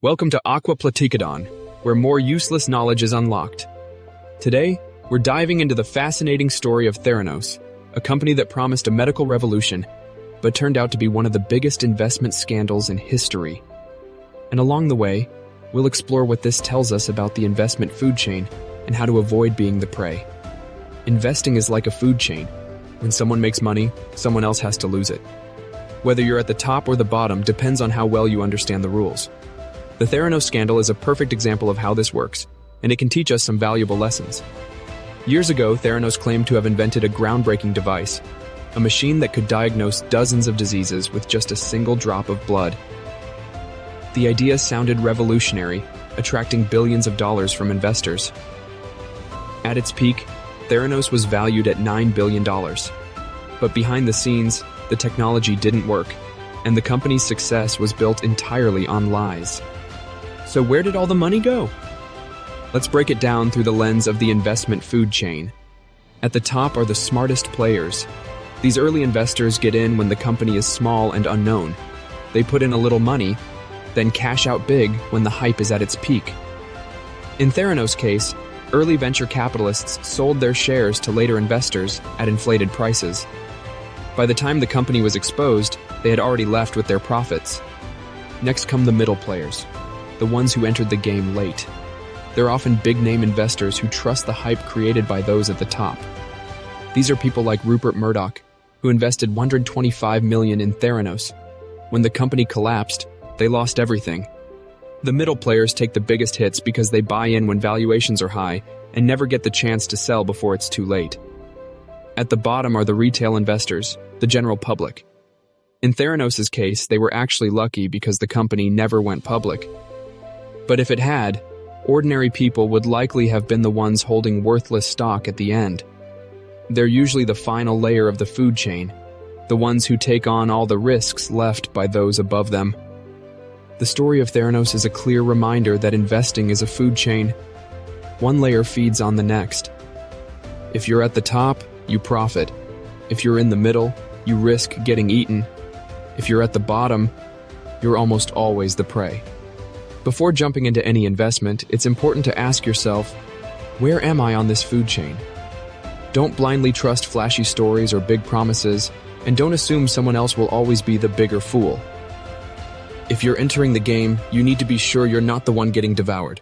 Welcome to Aqua Platicadon, where more useless knowledge is unlocked. Today, we're diving into the fascinating story of Theranos, a company that promised a medical revolution, but turned out to be one of the biggest investment scandals in history. And along the way, we'll explore what this tells us about the investment food chain and how to avoid being the prey. Investing is like a food chain. When someone makes money, someone else has to lose it. Whether you're at the top or the bottom depends on how well you understand the rules. The Theranos scandal is a perfect example of how this works, and it can teach us some valuable lessons. Years ago, Theranos claimed to have invented a groundbreaking device, a machine that could diagnose dozens of diseases with just a single drop of blood. The idea sounded revolutionary, attracting billions of dollars from investors. At its peak, Theranos was valued at $9 billion. But behind the scenes, the technology didn't work, and the company's success was built entirely on lies. So where did all the money go? Let's break it down through the lens of the investment food chain. At the top are the smartest players. These early investors get in when the company is small and unknown. They put in a little money, then cash out big when the hype is at its peak. In Theranos' case, early venture capitalists sold their shares to later investors at inflated prices. By the time the company was exposed, they had already left with their profits. Next come the middle players, the ones who entered the game late. They're often big-name investors who trust the hype created by those at the top. These are people like Rupert Murdoch, who invested $125 million in Theranos. When the company collapsed, they lost everything. The middle players take the biggest hits because they buy in when valuations are high and never get the chance to sell before it's too late. At the bottom are the retail investors, the general public. In Theranos' case, they were actually lucky because the company never went public. But if it had, ordinary people would likely have been the ones holding worthless stock at the end. They're usually the final layer of the food chain, the ones who take on all the risks left by those above them. The story of Theranos is a clear reminder that investing is a food chain. One layer feeds on the next. If you're at the top, you profit. If you're in the middle, you risk getting eaten. If you're at the bottom, you're almost always the prey. Before jumping into any investment, it's important to ask yourself, where am I on this food chain? Don't blindly trust flashy stories or big promises, and don't assume someone else will always be the bigger fool. If you're entering the game, you need to be sure you're not the one getting devoured.